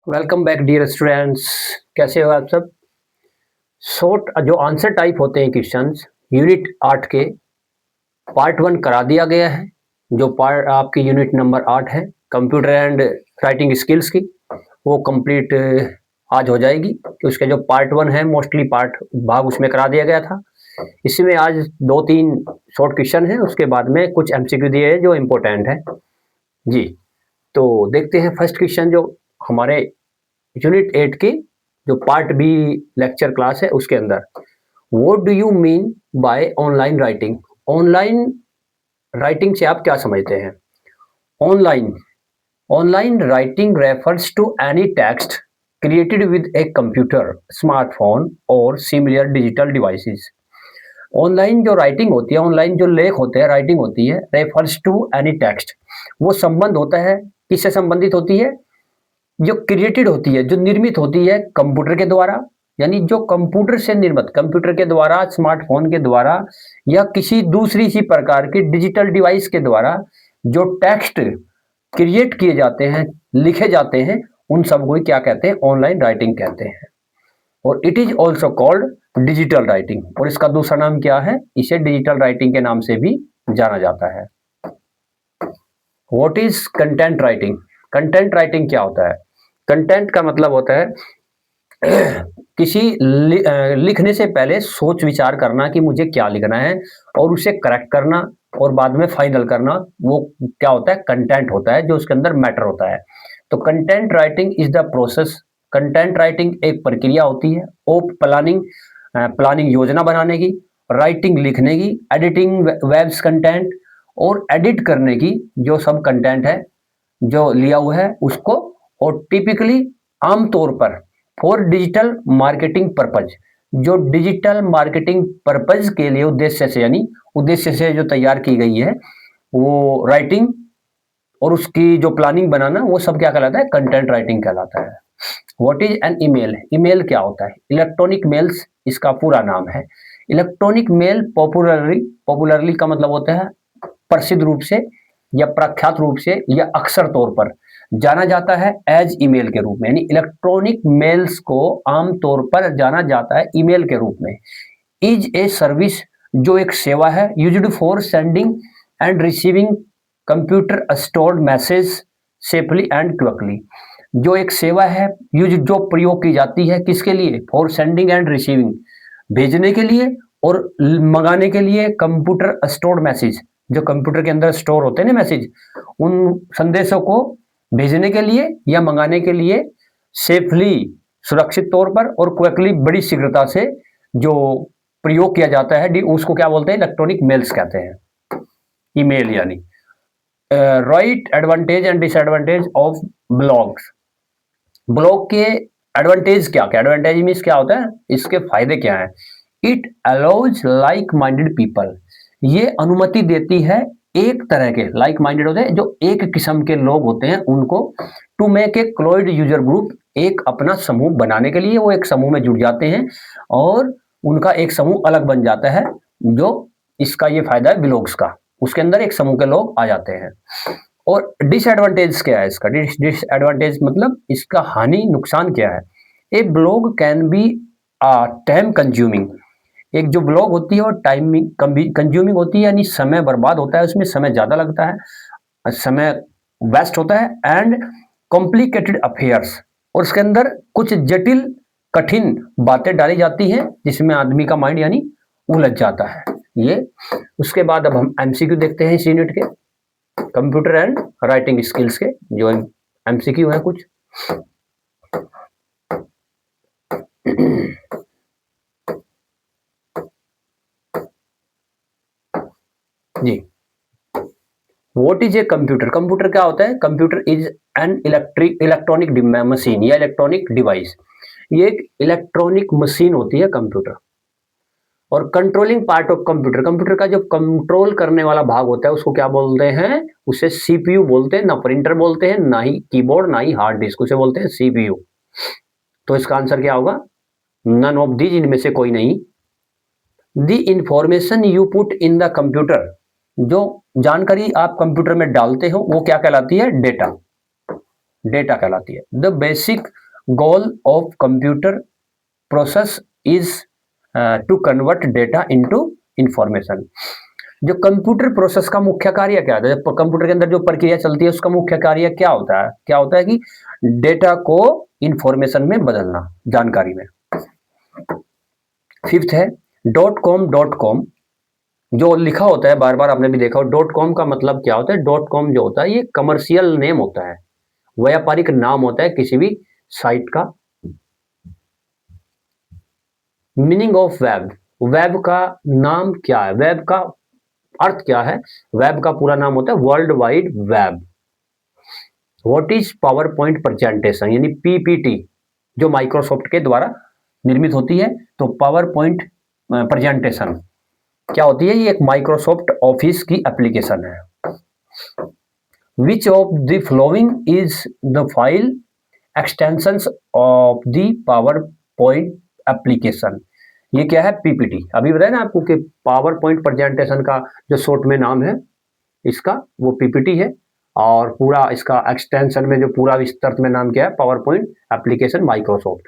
Welcome back dear students. कैसे हो आप सब। शॉर्ट जो आंसर टाइप होते हैं क्वेश्चंस यूनिट 8 के पार्ट 1 करा दिया गया है। जो पार्ट आपकी यूनिट नंबर 8 है कंप्यूटर एंड राइटिंग स्किल्स की, वो कंप्लीट आज हो जाएगी। तो उसके जो पार्ट 1 है मोस्टली पार्ट भाग उसमें करा दिया गया था। इसमें आज 2-3 शॉर्ट क्वेश्चन है, उसके बाद में कुछ एमसीक्यू दिए हैं जो इम्पोर्टेंट है जी। तो देखते हैं फर्स्ट क्वेश्चन जो हमारे यूनिट 8 की जो पार्ट बी लेक्चर क्लास है उसके अंदर, what do you mean by online writing. Online writing से आप क्या समझते हैं। Online online writing refers to any text created with a computer, smartphone और सिमिलर डिजिटल डिवाइसेस। ऑनलाइन जो राइटिंग होती है, ऑनलाइन जो लेख होते हैं, राइटिंग होती है, रेफर्स टू एनी टेक्स्ट, वो संबंध होता है, किससे संबंधित होती है, जो क्रिएटेड होती है, जो निर्मित होती है कंप्यूटर के द्वारा, यानी जो कंप्यूटर से निर्मित, कंप्यूटर के द्वारा, स्मार्टफोन के द्वारा या किसी दूसरी सी प्रकार की डिजिटल डिवाइस के द्वारा जो टेक्स्ट क्रिएट किए जाते हैं, लिखे जाते हैं, उन सब को क्या कहते हैं, ऑनलाइन राइटिंग कहते हैं। और it is also called digital writing, और इसका दूसरा नाम क्या है, इसे डिजिटल राइटिंग के नाम से भी जाना जाता है। What is content writing. Content writing क्या होता है। कंटेंट का मतलब होता है किसी लिखने से पहले सोच विचार करना कि मुझे क्या लिखना है, और उसे करेक्ट करना और बाद में फाइनल करना, वो क्या होता है, कंटेंट होता है, जो उसके अंदर मैटर होता है। तो content writing is the process, content writing एक प्रक्रिया होती है ऑफ प्लानिंग, प्लानिंग योजना बनाने की, राइटिंग लिखने की, एडिटिंग वेब्स कंटेंट और एडिट करने की, जो सब कंटेंट है जो लिया हुआ है उसको। और टिपिकली आमतौर पर फॉर डिजिटल मार्केटिंग पर्पज, जो डिजिटल मार्केटिंग पर्पज के लिए उद्देश्य से, यानी उद्देश्य से जो तैयार की गई है वो राइटिंग, और उसकी जो प्लानिंग बनाना, वो सब क्या कहलाता है, कंटेंट राइटिंग कहलाता है। What is an email. Email क्या होता है, इलेक्ट्रॉनिक मेल्स इसका पूरा नाम है। इलेक्ट्रॉनिक मेल पॉपुलरली का मतलब होता है प्रसिद्ध रूप से या प्रख्यात रूप से या अक्सर तौर पर जाना जाता है एज ईमेल के रूप में, यानी इलेक्ट्रॉनिक मेल्स को आमतौर पर जाना जाता है ईमेल के रूप में। इज ए सर्विस, जो एक सेवा है, used for sending end receiving computer stored message safely and quickly. जो एक सेवा है, यूज जो प्रयोग की जाती है किसके लिए, फॉर सेंडिंग एंड रिसीविंग, भेजने के लिए और मंगाने के लिए, कंप्यूटर स्टोर्ड मैसेज, जो कंप्यूटर के अंदर स्टोर होते हैं ना मैसेज, उन संदेशों को भेजने के लिए या मंगाने के लिए, सेफली सुरक्षित तौर पर, और क्विकली बड़ी शीघ्रता से जो प्रयोग किया जाता है, उसको क्या बोलते हैं, इलेक्ट्रॉनिक मेल्स कहते हैं, ईमेल यानी। Right advantage and disadvantage of blogs. Blog के एडवांटेज क्या क्या, एडवांटेज मीन्स क्या होता है, इसके फायदे क्या है। It allows like minded people, ये अनुमति देती है एक तरह के, लाइक माइंडेड होते हैं जो एक किस्म के लोग होते हैं उनको, to make a closed user group, एक अपना समूह बनाने के लिए वो एक समूह में जुड़ जाते हैं और उनका एक समूह अलग बन जाता है। जो इसका ये फायदा है ब्लॉग्स का, उसके अंदर एक समूह के लोग आ जाते हैं। और डिसएडवांटेज क्या है इसका, डिसएडवांटेज मतलब इसका हानि नुकसान क्या है। A blog can be time consuming, एक जो ब्लॉग होती है वो टाइम कंज्यूमिंग होती है, यानी समय बर्बाद होता है, उसमें समय ज्यादा लगता है, समय वेस्ट होता है। एंड कॉम्प्लिकेटेड अफेयर्स, और उसके अंदर कुछ जटिल कठिन बातें डाली जाती हैं जिसमें आदमी का माइंड यानी उलझ जाता है ये। उसके बाद अब हम एमसीक्यू देखते हैं इस यूनिट के, कंप्यूटर एंड राइटिंग स्किल्स के जो एमसीक्यू हैं कुछ। जी, what is a computer. Computer क्या होता है, computer is an electronic machine या इलेक्ट्रॉनिक डिवाइस, ये एक इलेक्ट्रॉनिक मशीन होती है कंप्यूटर। और controlling part of computer, computer का जो कंट्रोल करने वाला भाग होता है उसको क्या बोलते हैं, उसे सीपीयू बोलते हैं, ना प्रिंटर बोलते हैं, ना ही कीबोर्ड, ना ही हार्ड डिस्क, उसे बोलते हैं सीपीयू। तो इसका आंसर क्या होगा, नन ऑफ दीज, इनमें से कोई नहीं। The information you put in the computer, जो जानकारी आप कंप्यूटर में डालते हो वो क्या कहलाती है, डेटा। डेटा कहलाती है। The basic goal of computer process is to convert data into information. जो कंप्यूटर प्रोसेस का मुख्य कार्य क्या है, कंप्यूटर के अंदर जो प्रक्रिया चलती है उसका मुख्य कार्य क्या होता है? क्या होता है कि डेटा को इंफॉर्मेशन में बदलना, जानकारी में। फिफ्थ है डॉट कॉम। डॉट कॉम जो लिखा होता है, बार बार आपने भी देखा हो, डॉट कॉम का मतलब क्या होता है? डॉट कॉम जो होता है ये कमर्शियल नेम होता है, व्यापारिक नाम होता है किसी भी साइट का। मीनिंग ऑफ वेब, वेब का नाम क्या है? वेब का अर्थ क्या है? वेब का पूरा नाम होता है world wide web. What is power point presentation, यानी पीपीटी जो माइक्रोसॉफ्ट के द्वारा निर्मित होती है। तो पावर पॉइंट प्रेजेंटेशन क्या होती है? ये एक माइक्रोसॉफ्ट ऑफिस की एप्लीकेशन है। Which of the following is the file extensions of the power point application. ये क्या है? पीपीटी। अभी बताया ना आपको कि पावर पॉइंट प्रेजेंटेशन का जो शॉर्ट में नाम है इसका, वो पीपीटी है, और पूरा इसका एक्सटेंशन में जो पूरा विस्तृत में नाम क्या है? PowerPoint application Microsoft.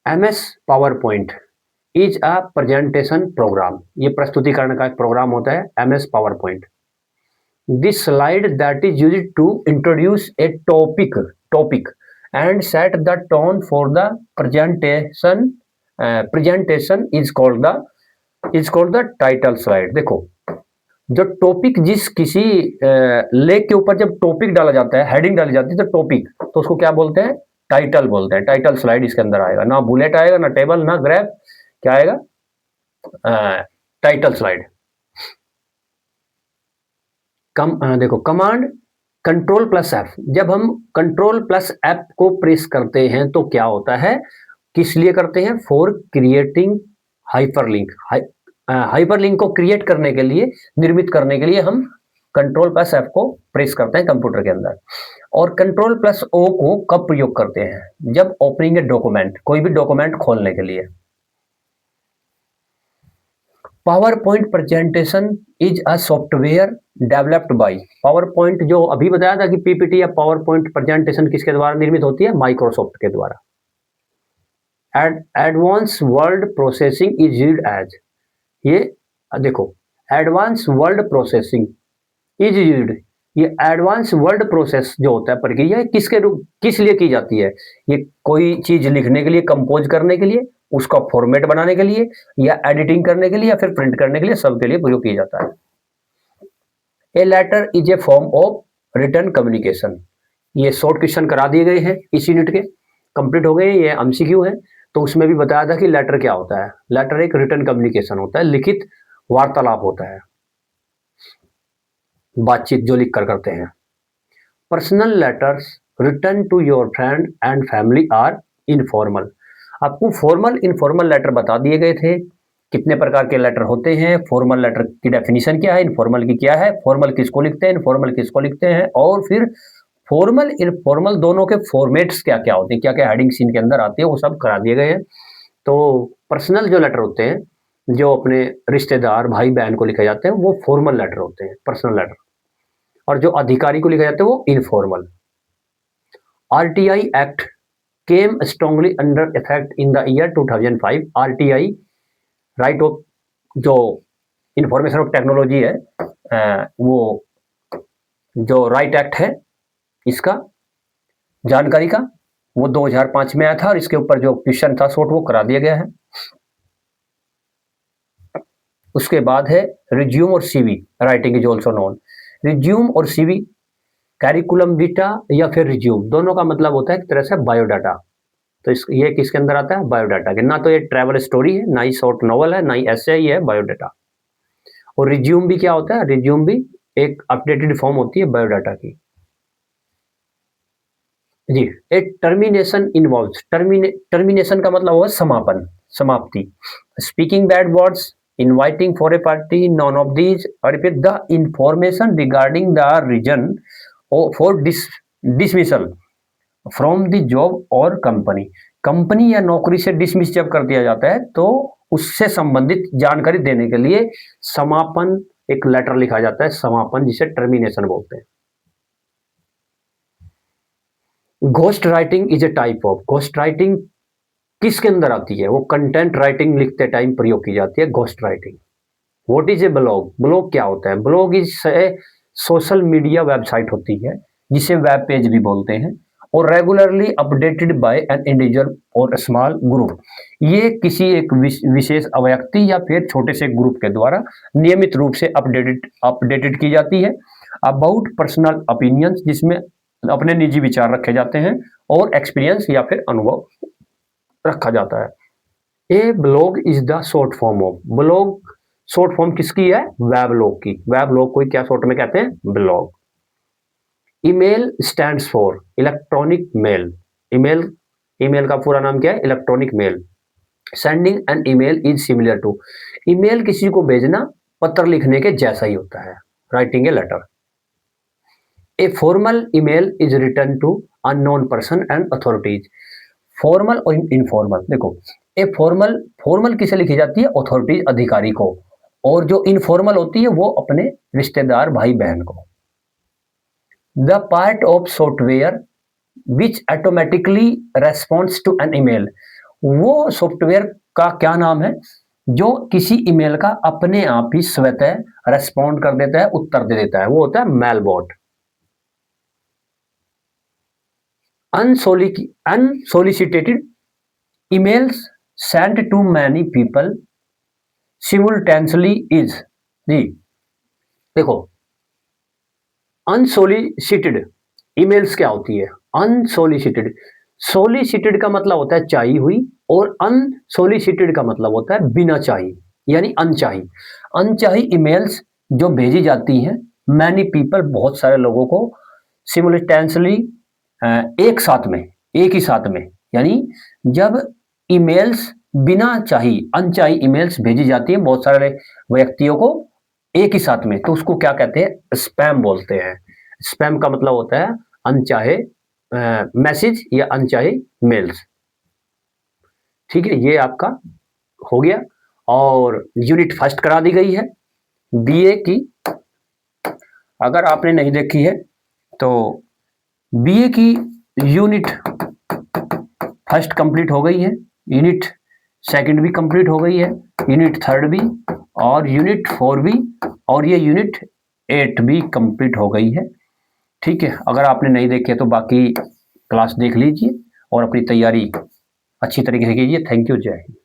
MS PowerPoint is a presentation program. ये प्रस्तुतिकरण का एक प्रोग्राम होता है MS PowerPoint. This slide that is used to introduce a topic and set the tone for the presentation is called the title slide. देखो, जो topic, जिस किसी लेख के ऊपर जब टॉपिक डाला जाता है, हेडिंग डाली जाती है, तो टॉपिक, तो उसको क्या बोलते हैं? टाइटल बोलते हैं। टाइटल स्लाइड इसके अंदर आएगा, ना बुलेट आएगा, ना टेबल, ना ग्राफ, क्या आएगा? Title slide. देखो, कमांड कंट्रोल प्लस एफ, जब हम कंट्रोल प्लस एफ को प्रेस करते हैं तो क्या होता है? किस लिए करते हैं? For creating hyperlink. हाइपरलिंक को क्रिएट करने के लिए, निर्मित करने के लिए हम कंट्रोल प्लस एफ को प्रेस करते हैं कंप्यूटर के अंदर। और कंट्रोल प्लस ओ को कब प्रयोग करते हैं? जब ओपनिंग ए डॉक्यूमेंट, कोई भी डॉक्यूमेंट खोलने के लिए। Power point presentation is a software developed by. Power point जो अभी बताया था कि पीपीटी या पावर पॉइंट प्रेजेंटेशन किसके द्वारा निर्मित होती है? माइक्रोसॉफ्ट के द्वारा। Advance word processing is used as. ये देखो, advance word processing is used, ये एडवांस वर्ड प्रोसेस जो होता है प्रक्रिया, किस लिए की जाती है? ये कोई चीज लिखने के लिए, कंपोज करने के लिए, उसका फॉर्मेट बनाने के लिए, या एडिटिंग करने के लिए, या फिर प्रिंट करने के लिए, सबके लिए प्रयोग किया जाता है। A letter is a form of written communication. ये शॉर्ट क्वेश्चन करा दिए गए हैं इस यूनिट के, कंप्लीट हो गए, ये एमसीक्यू है। तो उसमें भी बताया था कि लेटर क्या होता है। लेटर एक रिटन कम्युनिकेशन होता है, लिखित वार्तालाप होता है, बातचीत जो लिख कर करते हैं। Personal letters return to your friend and family are informal. आपको फॉर्मल इनफॉर्मल लेटर बता दिए गए थे, कितने प्रकार के लेटर होते हैं, फॉर्मल लेटर की डेफिनेशन क्या है, इनफॉर्मल की क्या है, फॉर्मल किसको लिखते हैं, इनफॉर्मल किसको लिखते हैं, और फिर फॉर्मल इनफॉर्मल दोनों के फॉर्मेट्स क्या क्या होते हैं, क्या क्या हेडिंग्स इनके अंदर आती है, वो सब करा दिए गए हैं। तो पर्सनल जो लेटर होते हैं, जो अपने रिश्तेदार, भाई बहन को लिखे जाते हैं, वो फॉर्मल लेटर होते हैं, पर्सनल लेटर। और जो अधिकारी को लिखा जाता है वो informal. RTI act came strongly under effect in the year 2005। RTI, right of, जो इंफॉर्मेशन ऑफ टेक्नोलॉजी है, वो जो राइट एक्ट है इसका, जानकारी का, वो 2005 में आया था, और इसके ऊपर जो क्वेश्चन था शॉर्ट, वो करा दिया गया है। उसके बाद है रिज्यूम और CV writing is also known. Resume और सीवी, कैरिकुलम विटा या फिर रिज्यूम, दोनों का मतलब होता है एक तरह से बायोडाटा। तो ये किसके अंदर आता है? बायोडाटा के। ना तो ये ट्रैवल स्टोरी है, ना ही शॉर्ट नॉवल है, ना ही ऐसे ही है, बायोडाटा। और रिज्यूम भी क्या होता है? रिज्यूम भी एक अपडेटेड फॉर्म होती है बायोडाटा की। जी, ए टर्मिनेशन इन्वॉल्व्स, टर्मिनेशन का मतलब हुआ समापन, समाप्ति। Speaking bad words, inviting for a party, none of these, or with the information regarding the reason for dismissal from the job or company। Company या नौकरी से डिसमिस जब कर दिया जाता है तो उससे संबंधित जानकारी देने के लिए समापन, एक लेटर लिखा जाता है, समापन, जिसे टर्मिनेशन बोलते हैं। Ghost writing is a type of, ghost writing किसके अंदर आती है? वो कंटेंट राइटिंग लिखते टाइम प्रयोग की जाती है ghost writing. What is a blog? Blog क्या होता है? Blog is a social media website होती है जिसे वेब पेज भी बोलते हैं, और regularly updated by an individual और स्मॉल ग्रुप। ये किसी एक विशेष व्यक्ति या फिर छोटे से ग्रुप के द्वारा नियमित रूप से अपडेटेड की जाती है अबाउट पर्सनल ओपिनियंस, जिसमें अपने निजी विचार रखे जाते हैं और एक्सपीरियंस या फिर अनुभव रखा जाता है। A blog is the short form of, blog short form किसकी है? वेबलॉग की। वेबलॉग को क्या शॉर्ट में कहते हैं? Blog. Email stands for electronic mail. Email, email का पूरा नाम क्या है? Electronic mail. Sending an email is similar to, email किसी को भेजना पत्र लिखने के जैसा ही होता है, writing a letter. A formal email is written to unknown person and authorities. Formal और इनफॉर्मल, देखो ए फॉर्मल, फॉर्मल किसे लिखी जाती है? अथॉरिटीज, अधिकारी को, और जो इनफॉर्मल होती है वो अपने रिश्तेदार, भाई बहन को। The part of software which automatically responds to an email, वो सॉफ्टवेयर का क्या नाम है जो किसी ईमेल का अपने आप ही स्वतः रेस्पॉन्ड कर देता है, उत्तर दे देता है? वो होता है मेलबॉट। अनसोलिसिटेटेड emails sent to many people simultaneously is, जी देखो अनसोलिसिटेड ईमेल्स क्या होती है? अनसोलिसिटेड, सोलिसिटेड का मतलब होता है चाही हुई, और अनसोलिसिटेड का मतलब होता है बिना चाही, यानी अनचाही। अनचाही ईमेल्स जो भेजी जाती हैं मैनी पीपल, बहुत सारे लोगों को, सिमुलेटेनियसली, एक साथ में, एक ही साथ में, यानी जब ईमेल्स बिना चाही, अनचाही ईमेल्स भेजी जाती है बहुत सारे व्यक्तियों को एक ही साथ में, तो उसको क्या कहते हैं? स्पैम बोलते हैं। स्पैम का मतलब होता है अनचाहे मैसेज या अनचाहे मेल्स। ठीक है, ये आपका हो गया, और यूनिट फर्स्ट करा दी गई है बीए की। अगर आपने नहीं देखी है तो बीए की यूनिट फर्स्ट कंप्लीट हो गई है, यूनिट सेकंड भी कंप्लीट हो गई है, यूनिट थर्ड भी, और यूनिट 4 भी, और ये यूनिट 8 भी कंप्लीट हो गई है। ठीक है, अगर आपने नहीं देखी है तो बाकी क्लास देख लीजिए और अपनी तैयारी अच्छी तरीके से कीजिए। थैंक यू, जय हिंद।